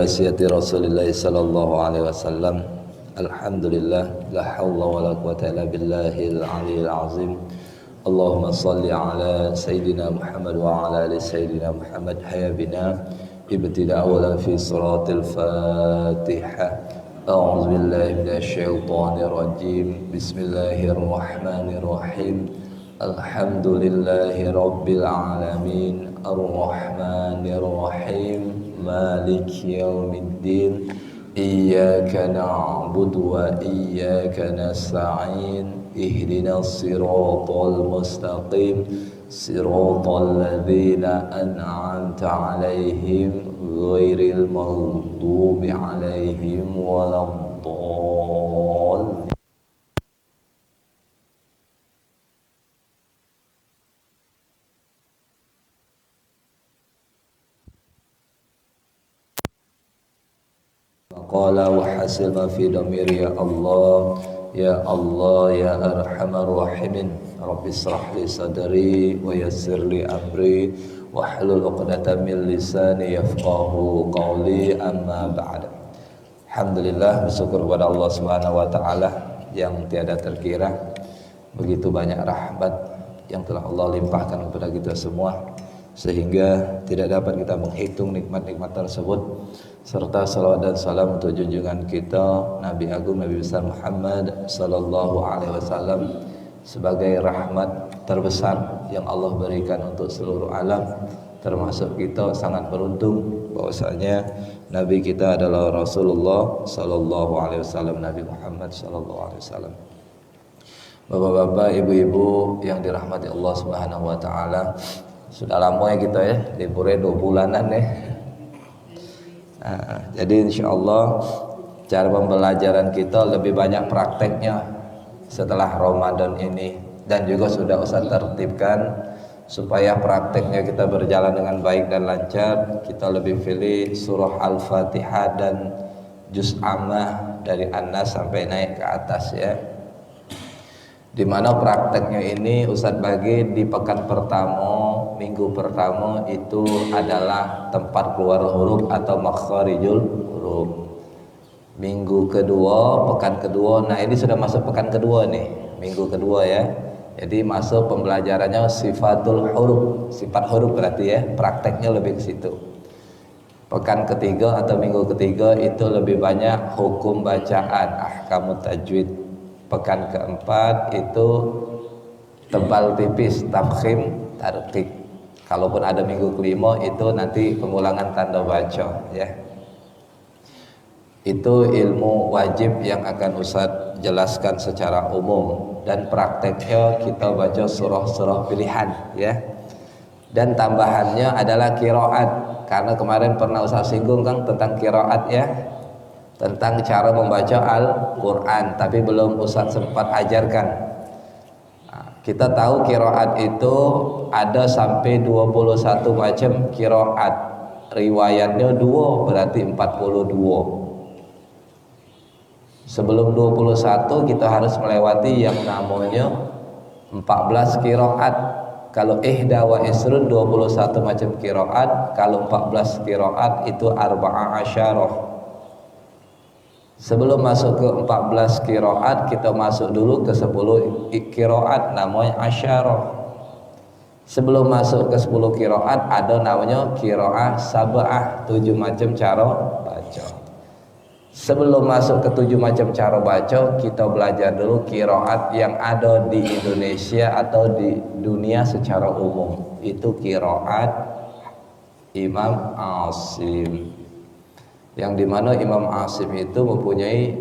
biwasiyati Rasulillah sallallahu alaihi wasallam. Alhamdulillah, la haula wala quwata illa billahil aliyil azim. Allahumma salli ala sayyidina Muhammad wa ala ali sayyidina Muhammad. Hayya bina ibtida awalan fi suratil Fatihah. A'udzu billahi minasy syaithanir rajim. Bismillahirrahmanirrahim. Alhamdulillahi rabbil alamin. Ar-Rahmanir Rahim. Maliki yaumiddin. Iyyaka na'budu wa iyyaka nasta'in. Ihdinas siratal mustaqim. Siratal ladzina an'amta 'alaihim ghairil maghdubi 'alaihim waladdallin. Qala wa hasil ma fi damir ya Allah ya arhamar rahimin. Rabbi israh li sadri wa yassir li amri wahlul 'uqdatam min lisani yafqahu qawli, amma ba'd. Alhamdulillah, bersyukur kepada Allah Subhanahu wa taala yang tiada terkira, begitu banyak rahmat yang telah Allah limpahkan kepada kita semua sehingga tidak dapat kita menghitung nikmat-nikmat tersebut, serta salawat dan salam untuk junjungan kita Nabi Agung Nabi besar Muhammad sallallahu alaihi wasallam sebagai rahmat terbesar yang Allah berikan untuk seluruh alam, termasuk kita sangat beruntung bahwasanya Nabi kita adalah Rasulullah sallallahu alaihi wasallam, Nabi Muhammad sallallahu alaihi wasallam. Bapak-bapak, ibu-ibu yang dirahmati Allah Subhanahu wa taala, sudah lama ya kita ya, liburnya 2 bulanan ya. Nah, jadi insyaallah cara pembelajaran kita lebih banyak prakteknya setelah Ramadan ini, dan juga sudah Ustaz tertibkan supaya prakteknya kita berjalan dengan baik dan lancar. Kita lebih pilih surah Al-Fatihah dan juz Ammah dari An-Nas sampai naik ke atas ya. Di mana prakteknya ini Ustaz bagi di pekan pertama, minggu pertama itu adalah tempat keluar huruf atau makharijul huruf. Minggu kedua, pekan kedua, nah ini sudah masuk pekan kedua nih, minggu kedua ya. Jadi masuk pembelajarannya sifatul huruf, sifat huruf berarti ya, prakteknya lebih ke situ. Pekan ketiga atau minggu ketiga itu lebih banyak hukum bacaan, ahkamut tajwid. Pekan keempat itu tebal tipis, tafkhim, tarqiq. Kalaupun ada minggu kelima itu nanti pengulangan tanda baca ya. Itu ilmu wajib yang akan Ustaz jelaskan secara umum, dan prakteknya kita baca surah-surah pilihan ya. Dan tambahannya adalah qiraat, karena kemarin pernah Ustaz singgung kan tentang qiraat ya, tentang cara membaca Al-Quran, tapi belum Ustaz sempat ajarkan. Nah, kita tahu qiraat itu ada sampai 21 macam qiraat, riwayatnya 2 berarti 42. Sebelum 21 kita harus melewati yang namanya 14 qiraat. Kalau ihda wa isrun 21 macam qiraat, kalau 14 qiraat itu arba'ah asyarah. Sebelum masuk ke 14 qiraat, kita masuk dulu ke 10 qiraat namanya asyarah. Sebelum masuk ke 10 qiraat ada namanya qiraah sab'ah, 7 macam cara baca. Sebelum masuk ke 7 macam cara baca, kita belajar dulu qiraat yang ada di Indonesia atau di dunia secara umum. Itu qiraat Imam Asim, yang dimana Imam Asim itu mempunyai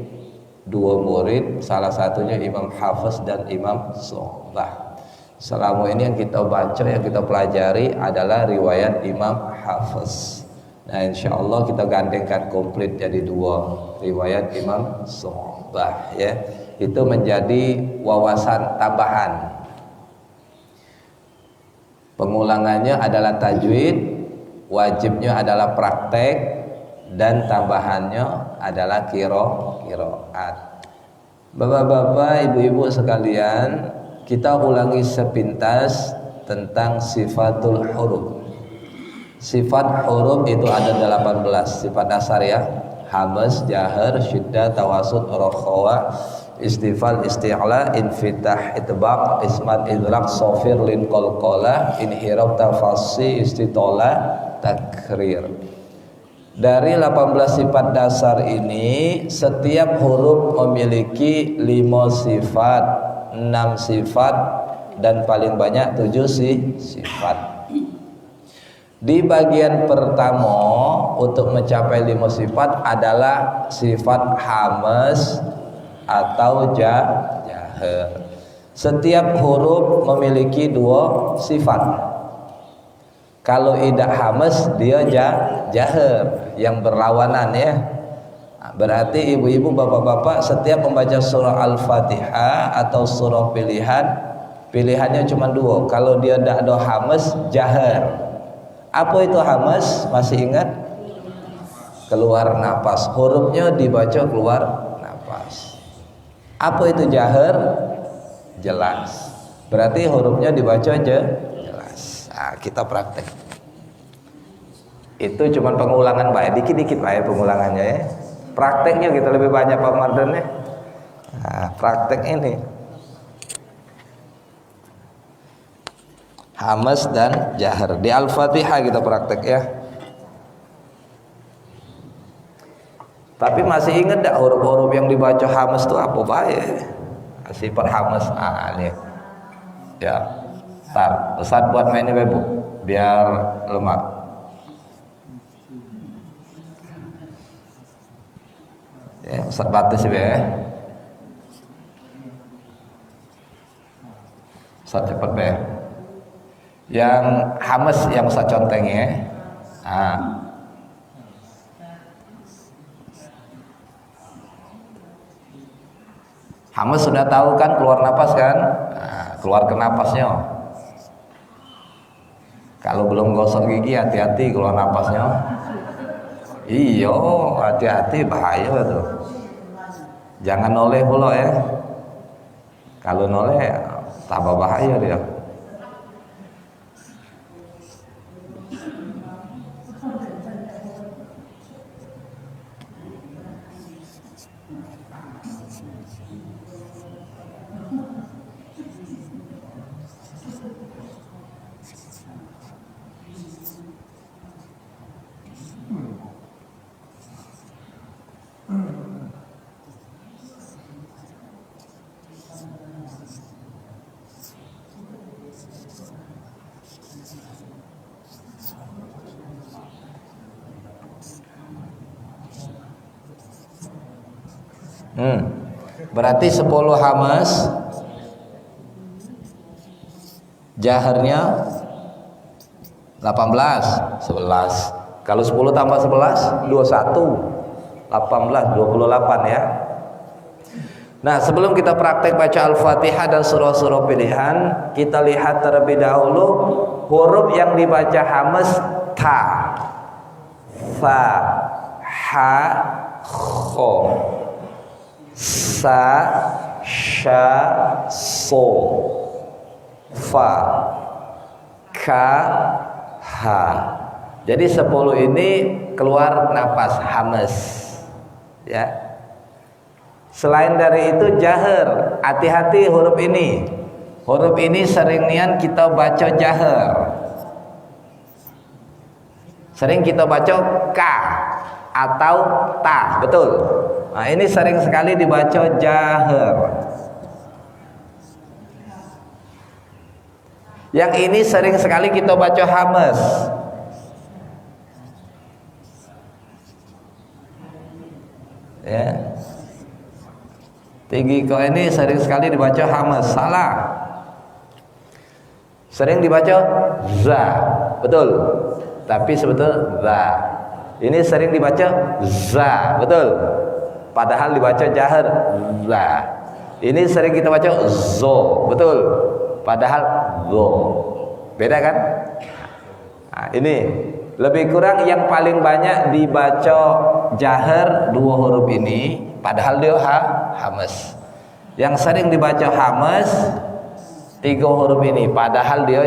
2 murid, salah satunya Imam Hafiz dan Imam Syu'bah. Selama ini yang kita baca, yang kita pelajari adalah riwayat Imam Hafiz. Nah insyaallah kita gandengkan komplit jadi 2 riwayat Imam Syu'bah ya. Itu menjadi wawasan tambahan. Pengulangannya adalah tajwid, wajibnya adalah praktek, dan tambahannya adalah qiraat. Bapak-bapak, ibu-ibu sekalian, kita ulangi sepintas tentang sifatul huruf. Sifat huruf itu ada 18 sifat dasar ya. Hamz, jahar, syiddah, tawasud, rokhawa, istifal, isti'la, infitah, itbaq, ismat, idrak, sofir, lin, qalqalah, inhirab, tafassi, istitola, takrir. Dari 18 sifat dasar ini, setiap huruf memiliki 5 sifat, 6 sifat, dan paling banyak 7 sifat. Di bagian pertama untuk mencapai 5 sifat adalah sifat hamz atau jahar. Setiap huruf memiliki 2 sifat. Kalau idah hamz dia jahar yang berlawanan ya. Berarti ibu-ibu, bapak-bapak, setiap membaca surah Al-Fatihah atau surah pilihannya cuma 2. Kalau dia tidak ada hamz, jahar. Apa itu hamz? Masih ingat? Keluar napas. Hurufnya dibaca keluar napas. Apa itu jahar? Jelas. Berarti hurufnya dibaca aja jelas. Nah, kita praktek. Itu cuma pengulangan Pak. Dikit-dikit Pak ya pengulangannya ya. Prakteknya kita lebih banyak Pak Mardan ya. Nah, praktek ini. Hamz dan jahar. Di Al-Fatihah kita praktek ya. Tapi masih ingat tak huruf-huruf yang dibaca hamz itu apa baik? Sifat hamz. Ini. Ya. Tar, Ustaz buat main ini Bu, biar lemak. Ya, Ustaz batas ya. Ustaz cepat be. Yang hamz yang Ustaz conteng ya. Nah. Hamz sudah tahu kan keluar napas kan? Nah, keluar ke napasnya. Kalau belum gosok gigi hati-hati keluar napasnya. Iya, hati-hati bahaya tuh. Jangan noleh pula ya. Kalau noleh tambah bahaya dia. Berarti 10 hamz, jaharnya 18, 11. Kalau 10 tambah 11, 21, 18, 28 ya. Nah, sebelum kita praktek baca Al-Fatihah dan surah-surah pilihan, kita lihat terlebih dahulu huruf yang dibaca hamz: ta, fa, ha, kho, sa, sha, so, fa, ka, ha. Jadi 10 ini keluar napas hamz ya. Selain dari itu jahar, hati-hati huruf ini. Huruf ini sering nian kita baca jahar. Sering kita baca ka atau ta, betul. Nah, ini sering sekali dibaca jahar. Yang ini sering sekali kita baca hamz. Ya. Tinggi kau ini sering sekali dibaca hamz, salah. Sering dibaca za, betul. Tapi sebetulnya za. Ini sering dibaca za, betul. Padahal dibaca jahar za. Ini sering kita baca zo, betul. Padahal zo. Beda kan? Nah, ini lebih kurang yang paling banyak dibaca jahar 2 huruf ini, padahal dia hamz. Yang sering dibaca hamz tiga huruf ini, padahal dia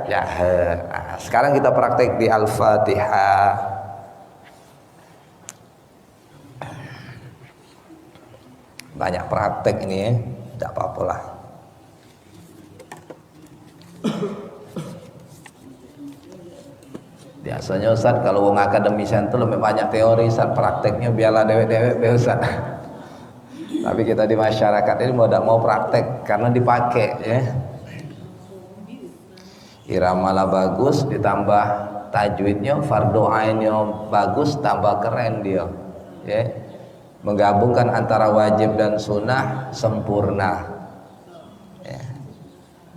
jahar. Nah, sekarang kita praktek di Al-Fatihah. Banyak praktek ini ya, tidak apa-apa lah. Biasanya Ustaz kalau wong akademisian itu lebih banyak teori, Ustaz prakteknya biarlah dewek-dewek be Ustaz. Tapi kita di masyarakat ini mau tidak mau praktek karena dipakai ya. Iramalah bagus, ditambah tajwidnya, fardu ainnya bagus, tambah keren dia ya. Menggabungkan antara wajib dan sunnah sempurna ya.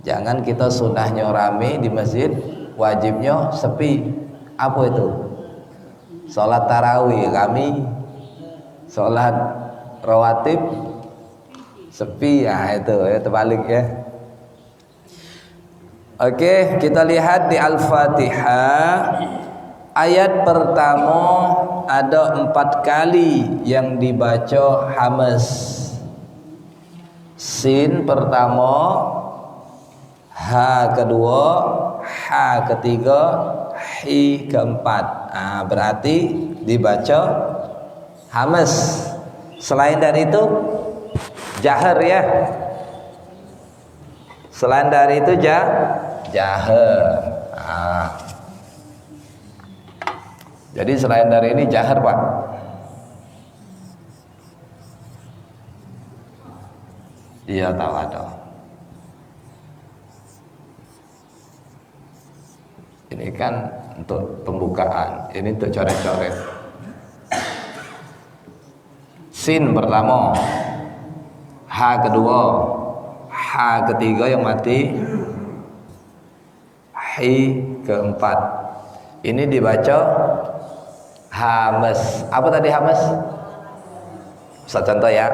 Jangan kita sunnahnya rame di masjid, wajibnya sepi. Apa itu? Sholat tarawih kami, sholat rawatib sepi ya, itu ya terbalik ya. Oke, kita lihat di Al-Fatihah. Ayat pertama ada 4 kali yang dibaca hamas. Sin pertama, ha kedua, ha ketiga, hi keempat. Nah, berarti dibaca hamas. Selain dari itu jahar ya. Selain dari itu jahar. Nah. Jadi selain dari ini jahar Pak. Iya tahu ada. Ini kan untuk pembukaan, ini untuk coret-coret. Sin pertama, ha kedua, ha ketiga yang mati, hi keempat. Ini dibaca hamas. Apa tadi hamas? Ustaz contoh ya.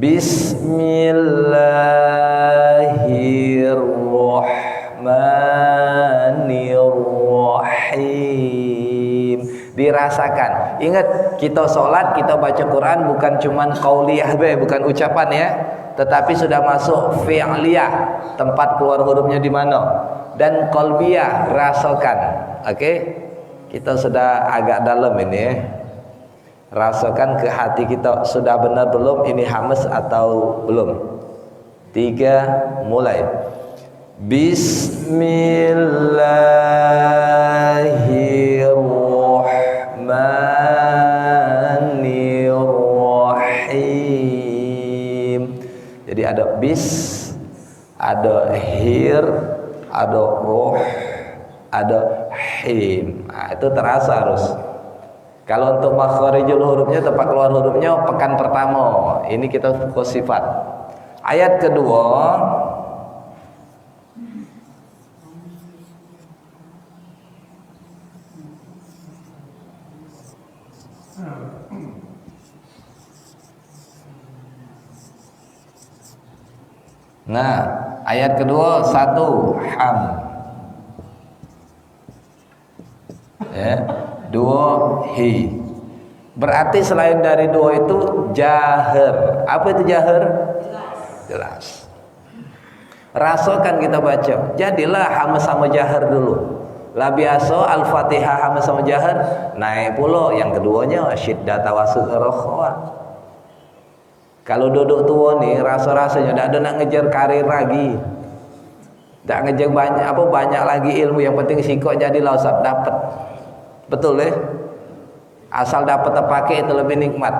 Bismillahirrahmanirrahim. Dirasakan. Ingat, kita sholat, kita baca Quran bukan cuman qauliyah bukan ucapan ya, tetapi sudah masuk fi'liyah, tempat keluar hurufnya di mana, dan qalbiyah, rasakan. Oke? Kita sudah agak dalam ini ya. Rasakan ke hati kita, sudah benar belum ini hamas atau belum. 3, mulai. Bismillahirrahmanirrahim. Jadi ada bis, ada hir, ada roh, ada him. Nah, itu terasa harus. Kalau untuk makharijul hurufnya, tempat keluar hurufnya pekan pertama. Ini kita fokus sifat. Ayat kedua. Nah, ayat kedua 1 ham. Ya, 2 hi. Berarti selain dari 2 itu jahar. Apa itu jahar? Jelas. Rasakan kita baca. Jadilah hamas sama jahar dulu. Lah biasa Al-Fatihah hamas sama jahar, naik pula yang keduanya syiddat tawasul rakhwa. Kalau duduk tua nih rasa-rasanya tidak ada nak ngejar karir lagi. Tak ngejar banyak lagi ilmu, yang penting sikok jadilah usap dapat. Betul ya? Asal dapat terpakai itu lebih nikmat.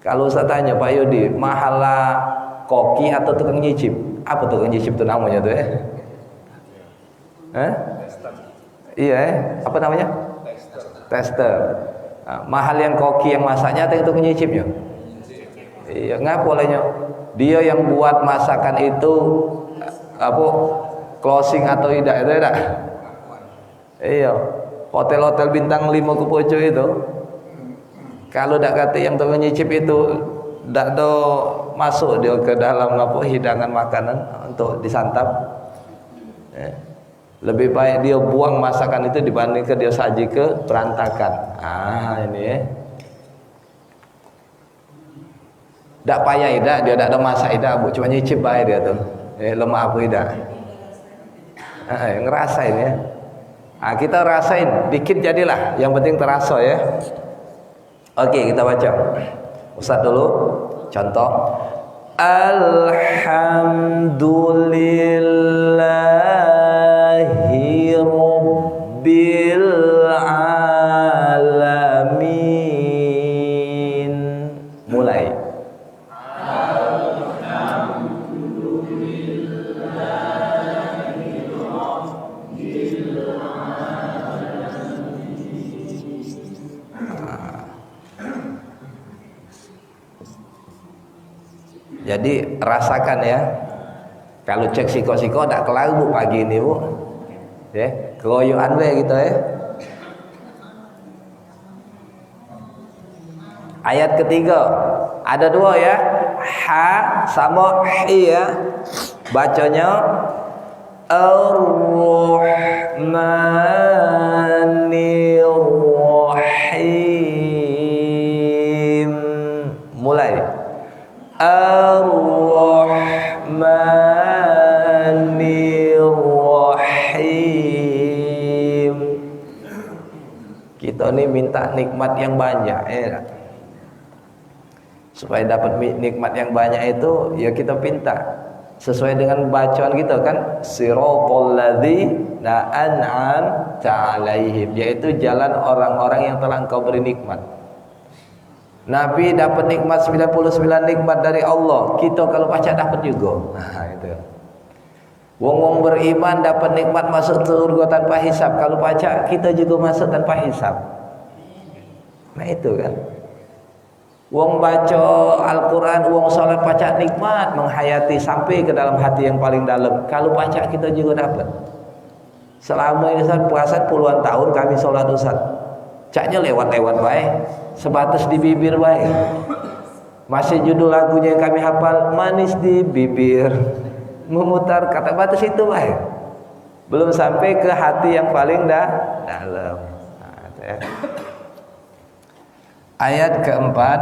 Kalau saya tanya Pak Yudi, mahala koki atau tukang nyicip? Apa tukang nyicip itu namanya tuh ya? Iya apa namanya? Tester. Nah, mahal yang koki yang masaknya atau tukang nyicipnya? Iya, ngapa olehnya? Dia yang buat masakan itu apa closing atau tidak itu tidak? Iya. Hotel-hotel bintang 5 ke Poco itu, kalau tidak kata yang tukang nyicip itu tidak ada masuk dia ke dalam apa hidangan makanan untuk disantap. Lebih baik dia buang masakan itu dibandingkan dia saji ke berantakan. Ini ya. Tak payah tidak, dia tidak ada masak tidak, bu, cuma nyicip baik dia tuh. Lemah apa tidak? Ngerasain ya. Kita rasain dikit jadilah, yang penting terasa ya. Oke, kita baca. Ustaz dulu contoh. Alhamdulillahi rabbil alamin. Mulai. Jadi rasakan ya. Kalau cek siko-siko tak kelar bu pagi ini bu. Ya, keroyokan we gitu ya. Ayat ketiga ada dua ya, ha sama hi ya. Bacanya Ar-Rahmanir-Rahim. Mulai. Ar-Rahmanir-Rahim. Kita ini minta nikmat yang banyak ya. Supaya dapat nikmat yang banyak itu ya kita pinta sesuai dengan bacaan kita kan, siratal ladzina an'amta 'alaihim, yaitu jalan orang-orang yang telah Engkau beri nikmat. Nabi dapat nikmat 99 nikmat dari Allah. Kita kalau baca dapat juga. Nah, itu. Wong-wong beriman dapat nikmat masuk surga tanpa hisab. Kalau baca kita juga masuk tanpa hisab. Nah, itu kan. Wong baca Al-Qur'an, wong salat baca nikmat, menghayati sampai ke dalam hati yang paling dalam. Kalau baca kita juga dapat. Selama ini Ustaz puasa puluhan tahun kami salat Ustaz. Caknya lewat-lewat baik, sebatas di bibir baik. Masih judul lagunya yang kami hafal, manis di bibir, memutar kata batas itu baik. Belum sampai ke hati yang paling dalam. Nah, ya. Ayat keempat,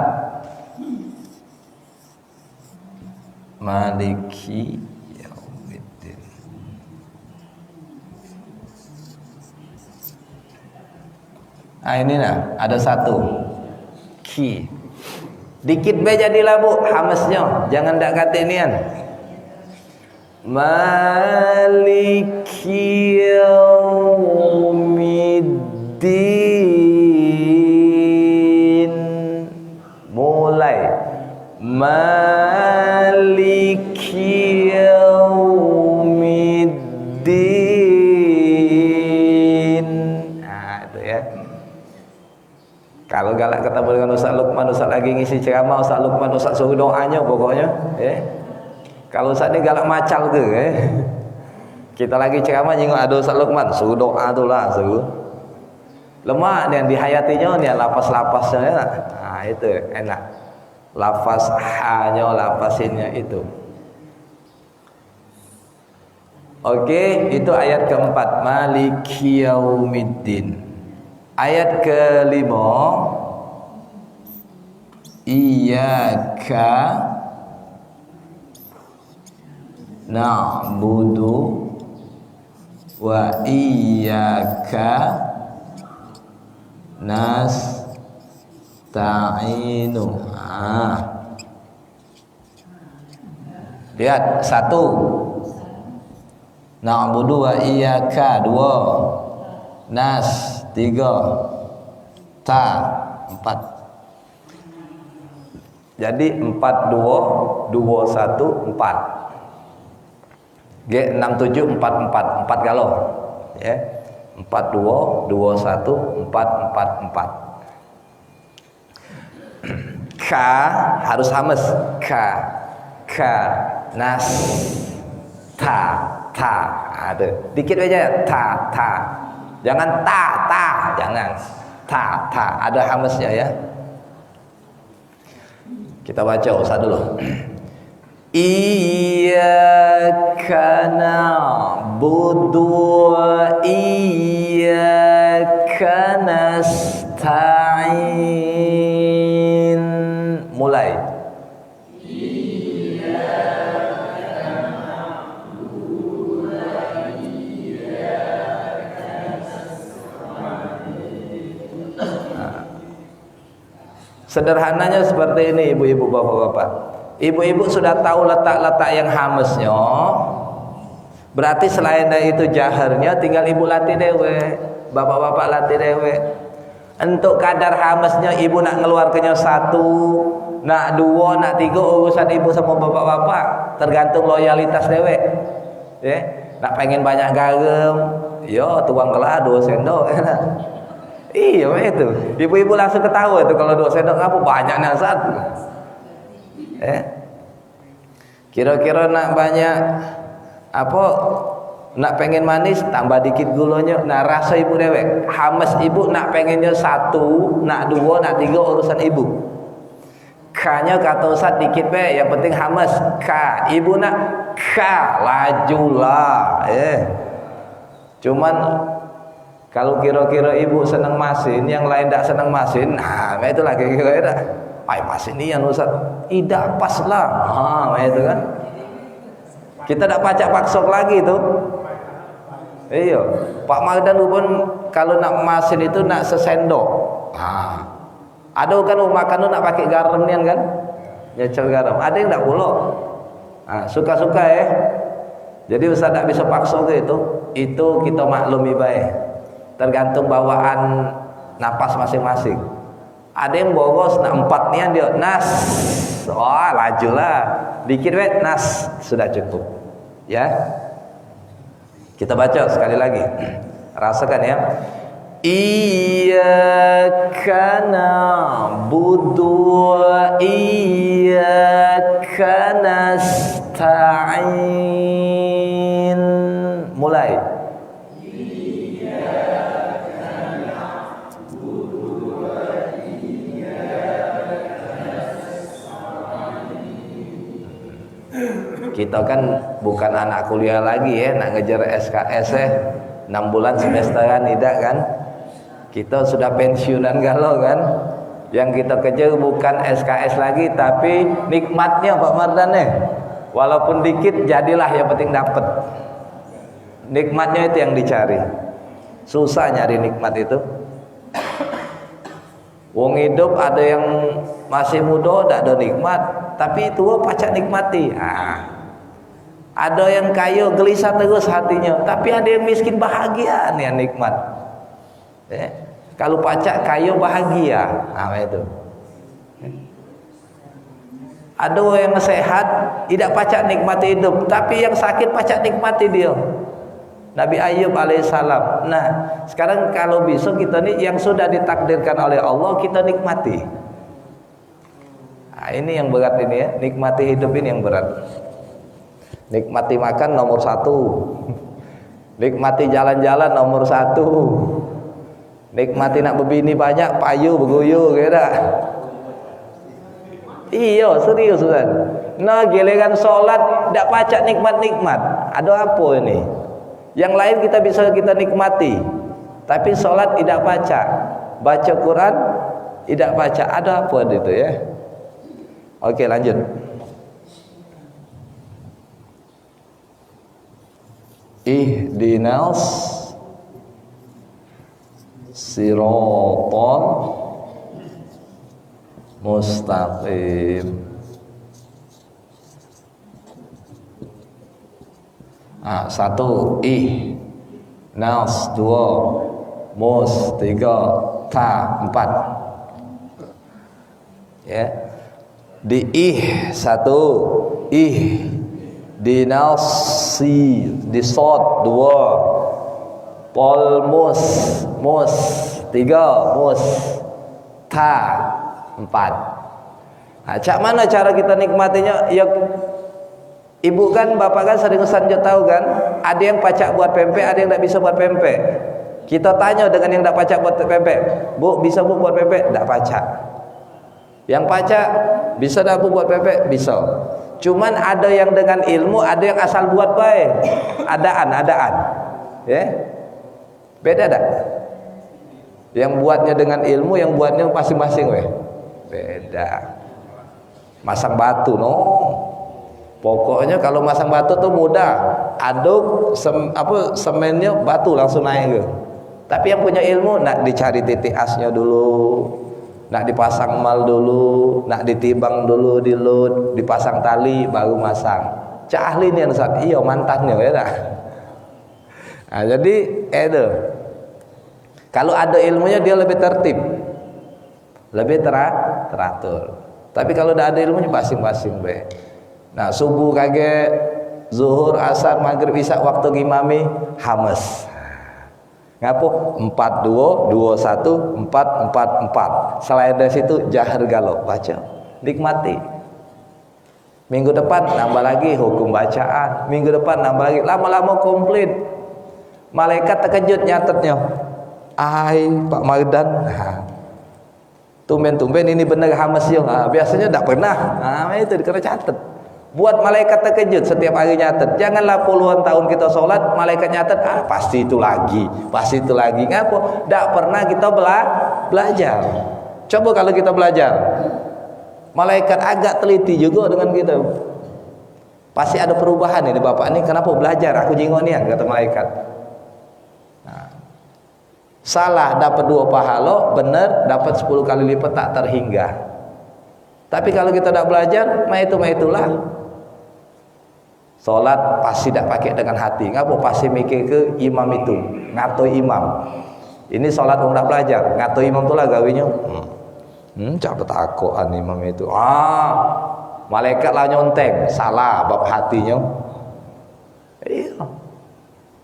Maliki Yaumiddin. Ini nah, ada satu ki. Dikit be jadilah bu, hamesnya, jangan dak katenian. Maliki Yaumiddin. Mulai. Maliki Yaumiddin. Nah, itu ya. Kalau galak ketemu dengan Ustaz Lukman, Ustaz lagi ngisi ceramah, Ustaz Lukman, Ustaz suruh doanya pokoknya, ya. Kalau Ustaz ini galak macal ke, ya. Kita lagi ceramah nyinggung ada Ustaz Lukman, suruh doa tu lah, suruh. Lemah yang dihayatinya nih lapas-lapasnya, ya. Nah itu enak. Lafaz hanya, lapasinnya itu. Oke, itu ayat keempat, Maliki Yaumiddin. Ayat kelima, Iyyaka na'budu wa iyyaka nasta'inu. Lihat, satu, na'budu wa iyyaka, dua, nas, tiga, ta, empat. Jadi 4 2 2 1 4. G 6 7 4 4 4 kalau ya. 4 2 2 1 4 4 4. K harus hamas. K nas, ta. Ada. Dikit aja ta. Jangan ta, jangan. Ta, ada hamasnya ya. Kita baca usah dulu. Iyyaka na'budu wa iyyaka nasta'in. Mulai. Sederhananya seperti ini ibu-ibu, bapak-bapak. Ibu-ibu sudah tahu letak-letak yang hamesnya. Berarti selain dari itu jaharnya tinggal ibu latih dewe, bapak-bapak latih dewe. Untuk kadar hamesnya ibu nak ngeluarkannya 1, nak 2, nak 3 urusan ibu sama bapak-bapak, tergantung loyalitas dewe. Ya, nak pengen banyak garam, yo tuang kelah 2 sendok. Iya itu. Ibu-ibu langsung ketawa itu kalau 2 sendok apa banyaknya 1. Kira-kira nak banyak apa, nak pengen manis tambah dikit gulanya. Nah rasa ibu dewek hamas, ibu nak pengennya 1, nak 2, nak 3 urusan ibu. K-nya kata Ustaz dikit be, yang penting hamas. K, ibu nak K, lajulah. Cuman kalau kira-kira ibu senang masin, yang lain tak senang masin, nah itu lagi kira-kira ay masin ini yang Ustaz tidak pas lah. Itu kan kita tak pacak paksok lagi tuh. Iya, Pak Magdan pun kalau nak masin itu nak sesendok. Ada kan makan nak pakai garam nian kan, nyecel garam. Ada yang tak pulau. Suka-suka ya. Jadi Ustaz tak bisa paksa ke itu kita maklumi baik. Tergantung bawaan napas masing-masing. Ada yang boros nak 4 nian dia nas, lajulah dikit wet nas sudah cukup ya. Kita baca sekali lagi, rasakan ya. Iyyaka na'budu wa iyyaka nasta'in. Mulai. Kita kan bukan anak kuliah lagi ya, nak ngejar SKS 6 bulan semesteran tidak kan. Kita sudah pensiunan galau kan. Yang kita kejar bukan SKS lagi, tapi nikmatnya Pak Mardan walaupun dikit jadilah, yang penting dapat. Nikmatnya itu yang dicari. Susah nyari nikmat itu. Wong hidup ada yang masih muda tak ada nikmat, tapi tua pacak nikmati. Ada yang kaya gelisah terus hatinya, tapi ada yang miskin bahagia nih nikmat. Kalau pacak kaya bahagia, itu. Ada yang sehat tidak pacak nikmati hidup, tapi yang sakit pacak nikmati dia. Nabi Ayub alaihissalam. Nah, sekarang kalau bisa kita nih yang sudah ditakdirkan oleh Allah kita nikmati. Ini yang berat ini ya, nikmati hidup ini yang berat. Nikmati makan nomor 1, nikmati jalan-jalan nomor 1, nikmati nak berbini banyak, payu beguyu kira. Iya serius kan. Nah giliran sholat tidak pacak nikmat-nikmat. Ada apa ini? Yang lain kita bisa kita nikmati, tapi sholat tidak pacak, baca Quran tidak pacak. Ada apa itu ya? Oke lanjut. Ihdinas siratal mustaqim. Satu nas, 2 mus, 3 ta, 4 ya. Di 1 di nasi, di sod 2 pol mus 3 mus ta 4. Cak mana cara kita nikmatinya ya? Ibu kan, bapak kan sering sanjut tahu kan, ada yang pacak buat pempek, ada yang tak bisa buat pempek. Kita tanya dengan yang tak pacak buat pempek, Bu bisa Bu buat pempek? Tak pacak. Yang pacak bisa tak Bu buat pempek? Bisa. Cuman ada yang dengan ilmu, ada yang asal buat baik. Adaan ya. Beda tak? Yang buatnya dengan ilmu, yang buatnya masing-masing beda. Masang batu pokoknya kalau masang batu tuh mudah, aduk semennya batu langsung naik. Tapi yang punya ilmu nak dicari titik asnya dulu, nak dipasang mal dulu, nak ditibang dulu, dilut, dipasang tali baru masang. Cak ahli nih Ustaz. Iya mantannya ya tak? Nah, jadi itu. Kalau ada ilmunya dia lebih tertib. Lebih teratur. Tapi kalau tidak ada ilmunya basing-basing be. Nah, subuh kage, zuhur, asar, maghrib, isya waktu ngimami hames. Ngapo? 4-2, 2-1, 4-4-4. Selain dari situ jahar galau, baca, nikmati. Minggu depan nambah lagi hukum bacaan. Minggu depan nambah lagi, lama-lama komplit. Malaikat terkejut nyatetnya. Ai Pak Mardan. Tumben-tumben ini benar hamas ya. Biasanya tidak pernah. Itu kena catat. Buat malaikat terkejut setiap hari nyatet. Janganlah puluhan tahun kita sholat, malaikat nyatet, pasti itu lagi, pasti itu lagi. Ngapa? Tidak pernah kita belajar. Coba kalau kita belajar, malaikat agak teliti juga dengan kita. Pasti ada perubahan ini bapak ini. Kenapa belajar? Aku jingonian kata malaikat. Salah dapat 2 pahala, benar dapat 10 kali lipat tak terhingga. Tapi kalau kita tidak belajar, itulah. Salat pasti tidak pakai dengan hati. Ngapa? Pasti mikir ke imam itu, ngatoi imam. Ini salat tidak belajar, ngatoi imam itulah gawinya. Cabut takoan imam itu. Malaikat lah nyonteng, salah bab hatinya. Iya.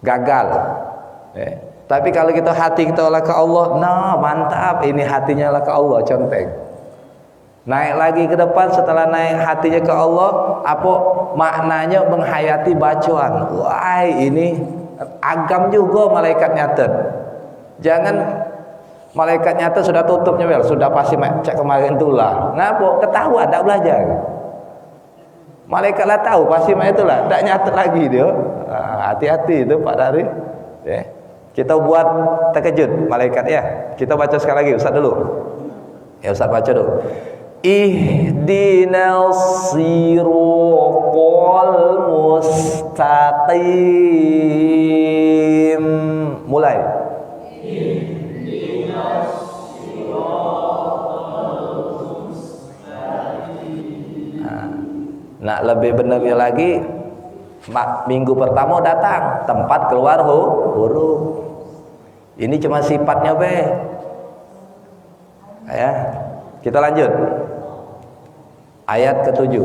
Gagal. Tapi kalau kita hati kita olah ke Allah, nah mantap, ini hatinya lah ke Allah, conteng. Naik lagi ke depan, setelah naik hatinya ke Allah, apa maknanya menghayati bacaan. Wah, ini agam juga malaikat nyatet. Jangan malaikat nyatet sudah tutupnya, sudah pasti cek kemarin itulah. Ngapa? Ketahuan, tidak belajar. Malaikat lah tahu, pasti itulah, tidak nyatet lagi dia. Hati-hati itu Pak Dari. Kita buat terkejut malaikat ya. Kita baca sekali lagi, Ustaz dulu. Ya Ustaz baca dulu. Ihdinas siratal mustaqim. Mulai. Ihdinas siratal mustaqim. Nah, lebih benarnya lagi, minggu pertama datang tempat keluar huruf. Ini cuma sifatnya be. Ya, kita lanjut. Ayat ke-7.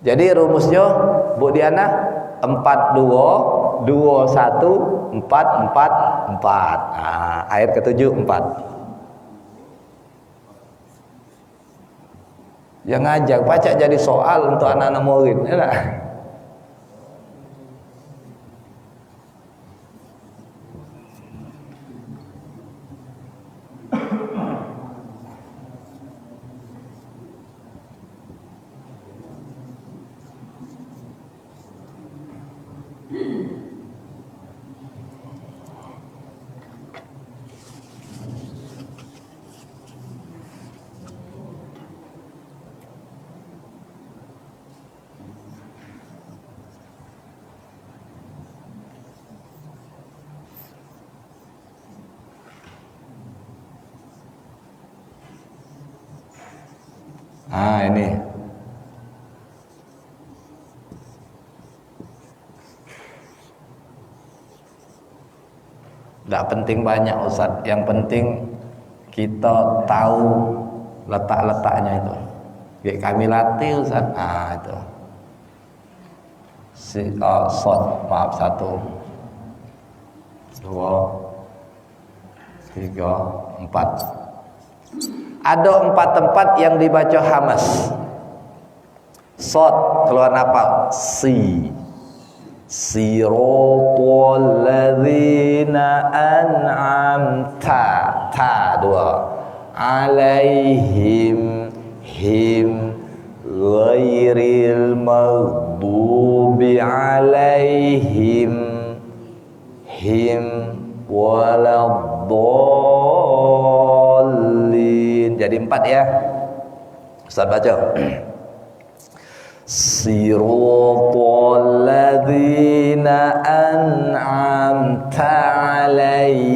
Jadi rumusnya Bu Diana 4-2, 2-1, 4-4-4. Ayat ke-7 4. Yang ngajak baca jadi soal untuk anak-anak murid, ya tak? Ini tidak penting banyak Ustaz, yang penting kita tahu letak-letaknya itu. Kayak kami latih Ustaz. Itu maaf 1 2 3 4. Ada 4 tempat yang dibaca hamas. Sod keluar nafas. Siratal ladzina an'amta. Ta 2. Alaihim ghairil maghdubi alaihim waladdallin. Jadi 4 ya. Ustaz baca. Siratal ladzina an'amta alaihim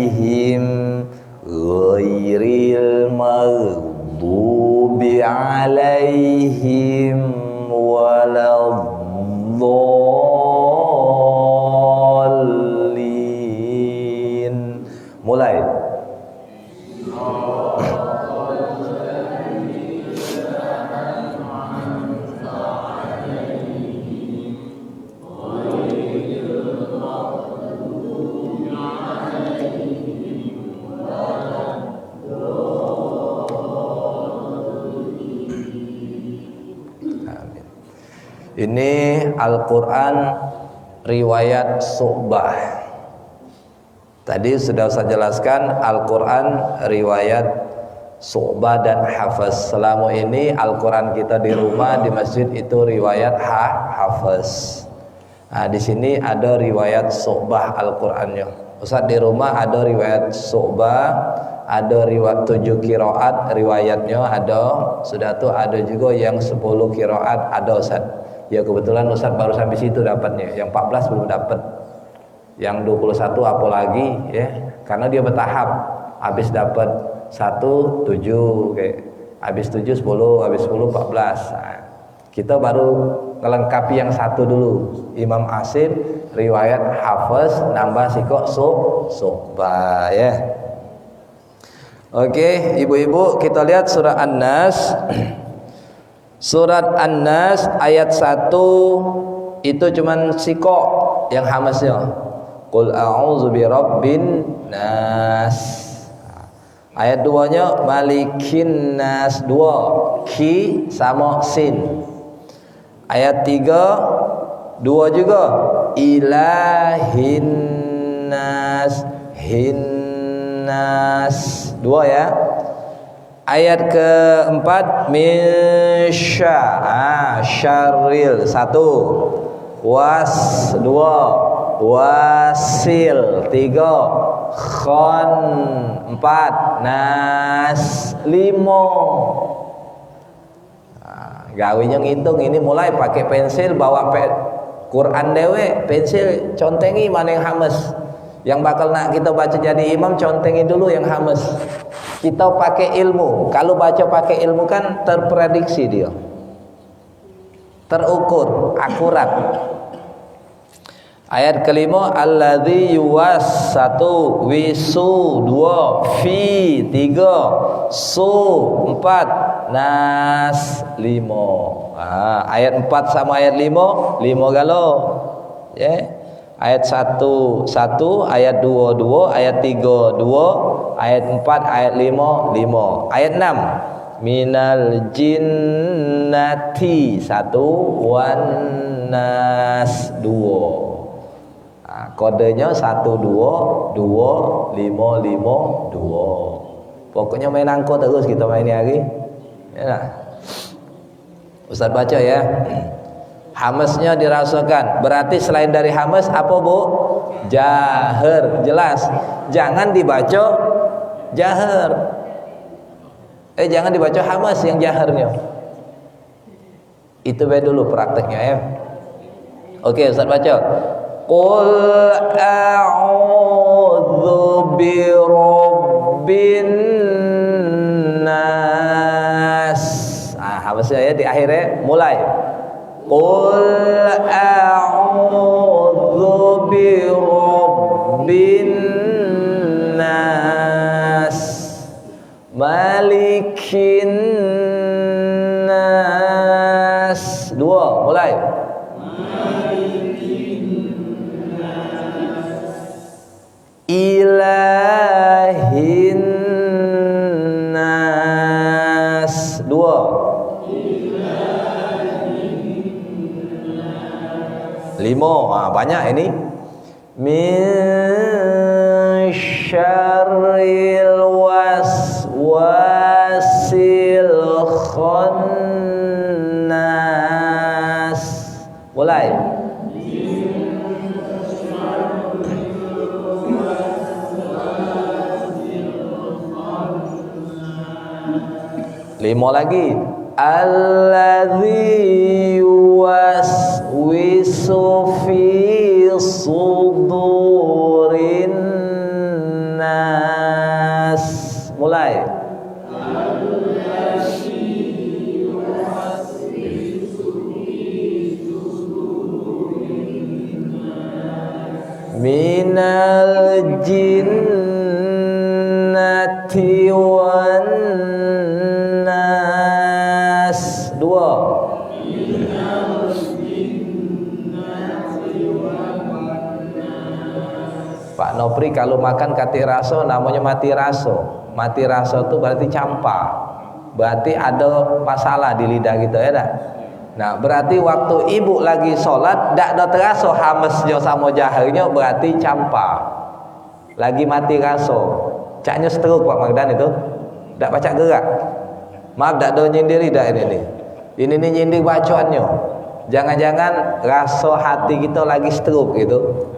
alaihim waladdallin. Mulai. Ini Al-Quran riwayat Syu'bah. Tadi sudah saya jelaskan Al-Quran riwayat Syu'bah dan Hafs. Selama ini Al-Quran kita di rumah di masjid itu riwayat Hafs. Nah, di sini ada riwayat Syu'bah Al-Qurannya. Ustaz, di rumah ada riwayat Syu'bah, ada riwayat 7 qiraat riwayatnya ada. Sudah tuh ada juga yang 10 qiraat ada, Ustaz. Ya kebetulan Ustaz baru sampai situ dapatnya. Yang 14 belum dapat. Yang 21 apa lagi ya? Karena dia bertahap. Habis dapat 1 7 kayak habis 7 10, habis 10 14. Nah, kita baru melengkapi yang satu dulu. Imam Asim riwayat Hafs nambah sikok Syu'bah ya. Oke, ibu-ibu kita lihat surah An-Nas. Surat An-Nas ayat 1 itu cuman siko yang hamasnya. Qul a'udzu birabbin nas. Ayat 2-nya malikin nas, 2 ki sama sin. Ayat 3 2 juga ilahin nas, hinnas, 2 ya. Ayat keempat misya, syaril, 1 was, 2 wasil, 3 khon, 4 nas, 5. Gawinya ngitung ini mulai pakai pensil, bawa Quran dewe, pensil contengi mana yang hames. Yang bakal nak kita baca jadi imam, contengi dulu yang hames. Kita pakai ilmu. Kalau baca pakai ilmu kan terprediksi dia, terukur, akurat. Ayat kelima alladzi yuwas, 1 wisu, 2 fi, 3 su, 4 nas, 5. Ayat 4 sama ayat 5 galau ya. Ayat 1 1, ayat 2 2, ayat 3 2, ayat 4, ayat 5 5. Ayat 6 minal jinnati, 1 wan nas, 2. Kodenya 1 2 2 5 5 2. Pokoknya main angko terus kita main hari. Ya. Ustaz baca ya. Hamesnya dirasakan. Berarti selain dari hames apa bu? Jahar. Jelas. Jangan dibaca jahar. Jangan dibaca hames yang jaharnya. Itu dulu prakteknya ya. Oke, Ustaz baca. Qul a'udzu birabbin nas. Hamesnya ya di akhirnya mulai. Qul a'udzu birabbin nas malikin nas, 2 mulai. Malikin nas ilahin nas, 2 5. Banyak ini. Min syarril waswasil khannas. Mulai. 5 lagi. Alladzi yuwaswisu fi sudurin nas. Mulai. minal jinnati wan nas. Dua. Pak Nopri kalau makan kati raso namanya mati raso. Mati raso itu berarti campa. Berarti ada masalah di lidah gitu ya dah. Nah, berarti waktu ibu lagi sholat dak ada teraso hamesnya sama jaharnya berarti campa. Lagi mati raso. Caknya stroke Pak Magdan itu. Dak baca gerak. Maaf dak ada nyindiri dak ini. Ini nyindir bacaannya. Jangan-jangan raso hati kita lagi stroke gitu.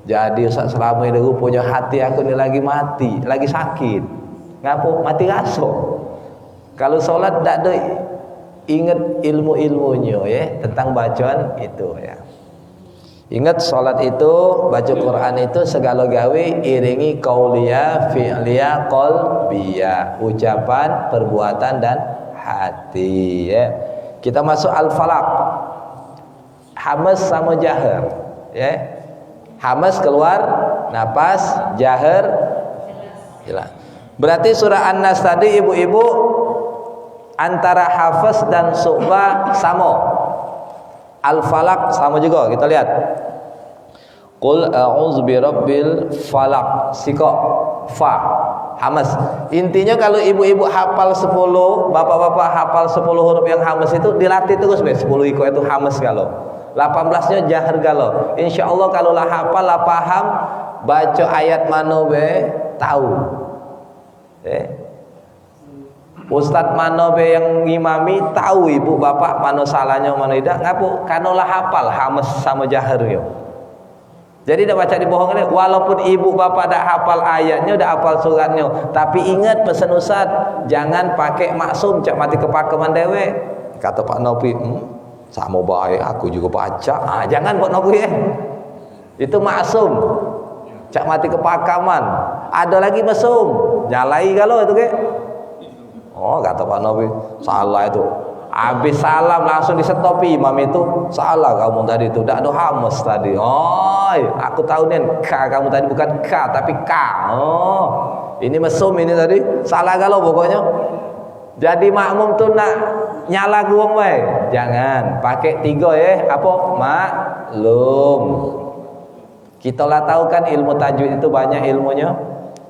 Jadi Ustaz selama ini punya hati aku ini lagi mati, lagi sakit. Ngapo? Mati raso. Kalau sholat tak ada ingat ilmu-ilmunya ya tentang bacaan itu ya. Ingat sholat itu, baca Quran itu segala gawe iringi qauliyah, fi'liyah, qalbiyah, ucapan, perbuatan dan hati ya. Kita masuk al-falaq. Hamas sama jahar ya. Hamas keluar napas, jahar jelas. Berarti surah An-Nas tadi ibu-ibu antara Hafiz dan Syu'bah sama. Al-Falaq sama juga. Kita lihat. Qul a'udzu birabbil falaq. Siko fa Hamas. Intinya kalau ibu-ibu hafal 10, bapak-bapak hafal 10 huruf yang Hamas itu dilatih terus 10 iko itu Hamas kalau. 18-nya jahar galau. Insyaallah kalau lah hafal lah paham baca ayat mana be tahu. Ustaz mana be yang ngimami tahu ibu bapak mana salahnya mana tidak ngapu karena lah hafal hamas sama jahar yo. Jadi dah baca di bohongnya walaupun ibu bapak dah hafal ayatnya dah hafal suratnya tapi ingat pesan Ustaz jangan pakai maksum cak mati kepakaman dewe. Kata Pak Nopi sama baik aku juga baca jangan buat Nopi ya itu maksum cak mati kepakaman ada lagi mesum nyalai kalau itu ke oh kata Pak Nopi salah itu habis salam langsung disetopi imam itu salah kamu tadi itu tidak ada hamas tadi oh aku tahu nih k kamu tadi bukan k tapi k oh ini mesum ini tadi salah kalau pokoknya jadi makmum tuh nak nyala guang wae jangan pakai 3 ya apa maklum kita lah tahu kan ilmu tajwid itu banyak ilmunya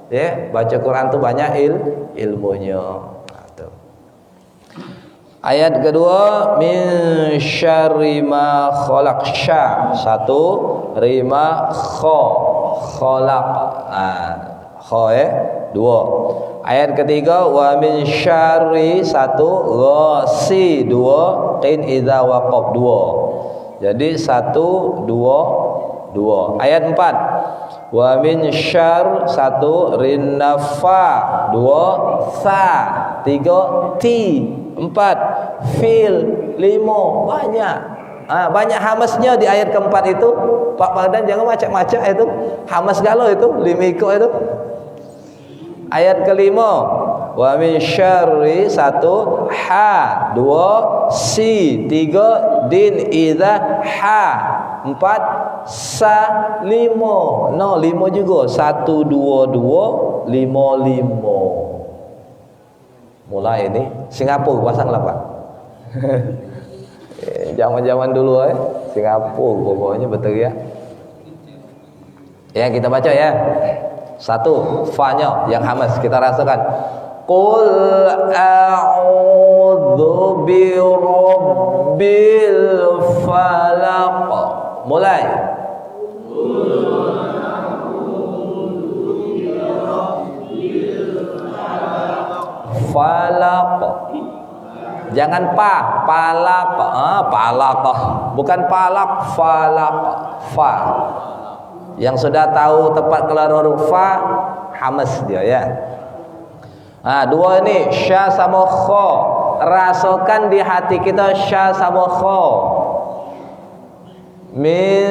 ya baca Quran tuh banyak ilmunya tuh. Ayat kedua min syarri ma khalaq sya 1 rima khalaq kha ya 2 ayat ketiga wa min syarri 1 ghasi 2 qin idza waqab 2 jadi 1 2 2 ayat 4 wa min syarr 1 rinnafa 2 sa 3 ti 4 fil 5 banyak banyak hamasnya di ayat keempat itu Pak Magdan jangan macam-macam itu hamas galau itu 5 ikut itu ayat kelima wa min syarri 1 ha 2 si 3 din idza ha 4 sa 5 no 5 juga 1 2 2 5 5 mulai ini Singapura pasang lah Pak zaman-zaman dulu Singapura pokoknya betul ya ya kita baca ya 1 fa-nya yang hamas kita rasakan qul a'udzu birabbil falaq mulai falaq jangan palaq palaq bukan palaq falaq fa yang sudah tahu tepat keluar huruf fa hamas dia ya. Nah, 2 ini sya sama kha. Rasakan di hati kita sya sama kha. Min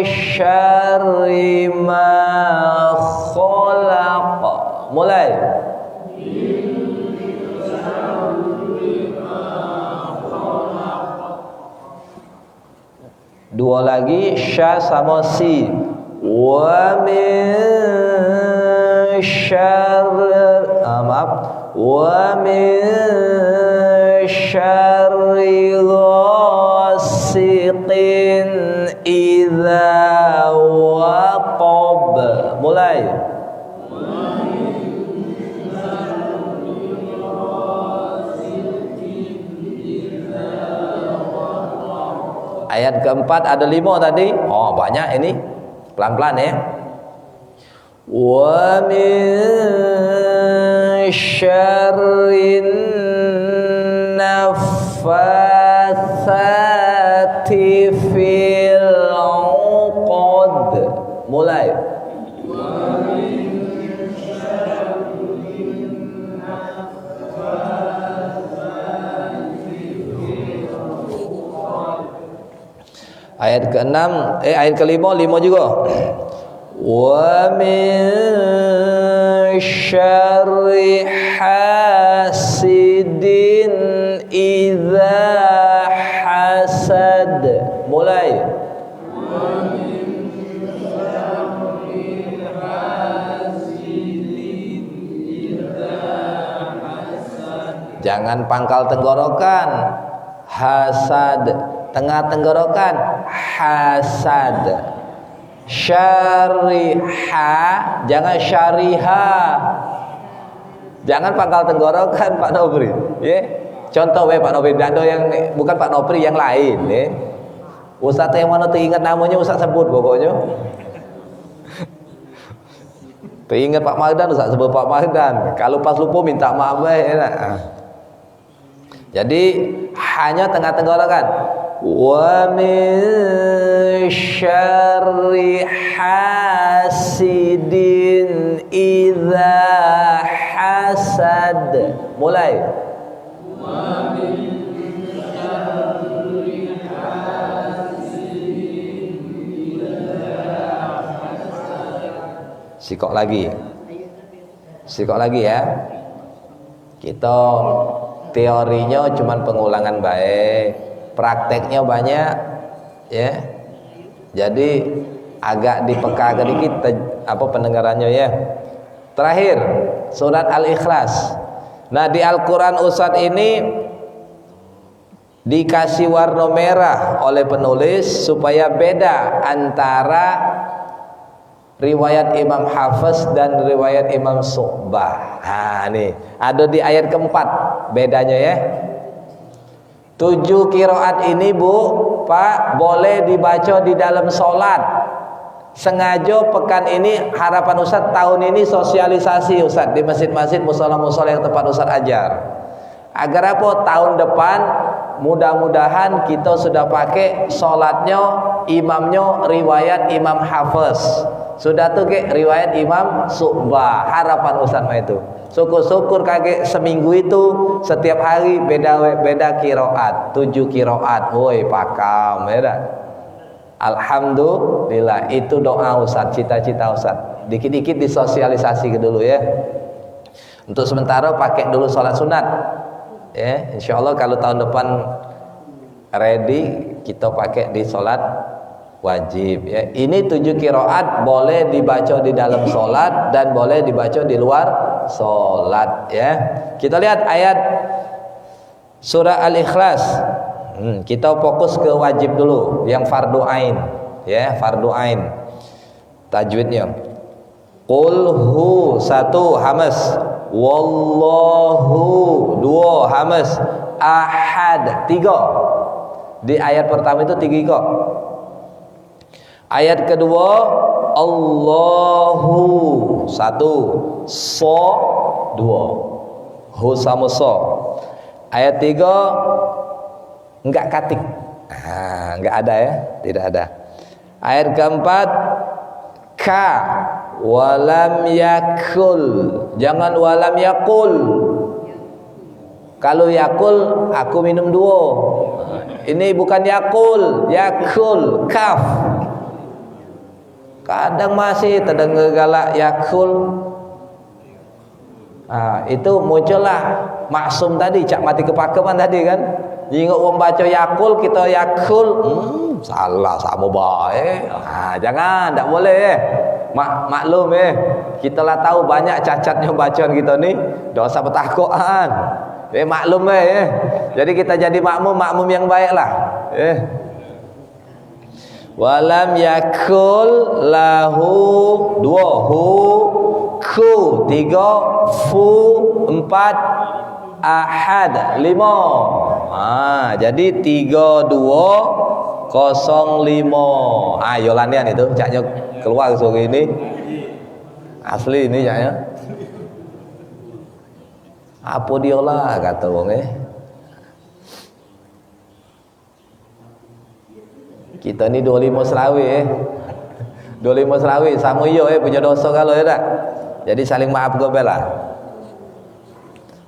syarri ma khalaq. Mulai. Dua lagi sya sama si Wa min syarri maaf. Wa min syarri ghasiqin idza waqab. Mulai. Ayat keempat ada 5 tadi. Oh, banyak ini. Pelan-pelan ya. Wa min syarrin naffatsati fil 'uqad. Mulai. Ayat ke-6 ayat ke-5 5 juga. Wa min syarri hasidin idza hasad. Mulai. Wa min syarri hasidin idza hasad. Jangan pangkal tenggorokan. Hasad. Tengah tenggorokan hasad. Syariha, jangan syariha. Jangan pangkal tenggorokan Pak Nobri. Ya. Contoh Pak Nobri Dando yang bukan Pak Nobri yang lain ya. Ustaz yang mana teringat namanya Ustaz sebut pokoknya. Teringat Pak Magdan Ustaz sebut Pak Magdan. Kalau pas lupa minta maaf ya. Jadi hanya tengah tenggorokan. Wa min syarri hasidin idza hasad. Mulai. Wa min syarri hasidin idza hasad. Sikok lagi ya. Kita teorinya cuman pengulangan baik, prakteknya banyak ya. Jadi agak dipeka sedikit pendengarannya ya. Terakhir surat Al-Ikhlas. Nah, di Al-Qur'an Ustadz ini dikasih warna merah oleh penulis supaya beda antara riwayat Imam Hafiz dan riwayat Imam Syu'bah. Nah, nih ada di ayat keempat bedanya ya. 7 qiraat ini Bu, Pak, boleh dibaca di dalam sholat. Sengaja pekan ini harapan Ustadz tahun ini sosialisasi Ustadz di masjid-masjid, musola-musola yang tempat Ustadz ajar. Agar apa? Tahun depan mudah-mudahan kita sudah pakai sholatnya, imamnya riwayat Imam Hafiz. Sudah tuh ke riwayat Imam Syu'bah. Harapan Ustadz itu. Syukur-syukur kakek seminggu itu setiap hari beda qiraat, 7 qiraat. Woi pakam ya. Alhamdulillah, itu doa Ustadz, cita-cita Ustadz. Dikit-dikit disosialisasi dulu ya. Untuk sementara pakai dulu sholat sunat. Ya, insyaallah kalau tahun depan ready kita pakai di sholat wajib ya. Ini 7 qiraat boleh dibaca di dalam sholat dan boleh dibaca di luar sholat ya. Kita lihat ayat surah Al-Ikhlas. Kita fokus ke wajib dulu, yang fardu ain ya, fardu ain. Tajwidnya qul hu 1 hamas, wallahu 2 hamas, ahad 3. Di ayat pertama itu 3 kok. Ayat kedua Allahu 1, so 2, hu sama so. Ayat 3 enggak katik, enggak ada ya, tidak ada. Ayat keempat ka, walam yakul, jangan walam yakul. Kalau yakul aku minum 2. Ini bukan yakul, yakul kaf. Kadang masih terdengar galak yakul. Itu muncullah maksum tadi, cak mati kepakeman tadi kan. Jingok wong baca Yakul kita Yakul, salah sama baik. Jangan, tak boleh. Maklum kita lah tahu banyak cacatnya bacaan kita ni, dosa bertakutan. Maklum Jadi kita jadi makmum yang baiklah. Walam yakul lahu, dua, hu, ku, tiga, fu, empat, ahad, lima. Jadi 3205. Yolanian itu caknya keluar sore ini. Asli ini caknya. Apa dia lah kata wong Kita ni 25 Selawi 25 Selawi sama yo punya dosa kalau tak. Jadi saling maaf gobelah.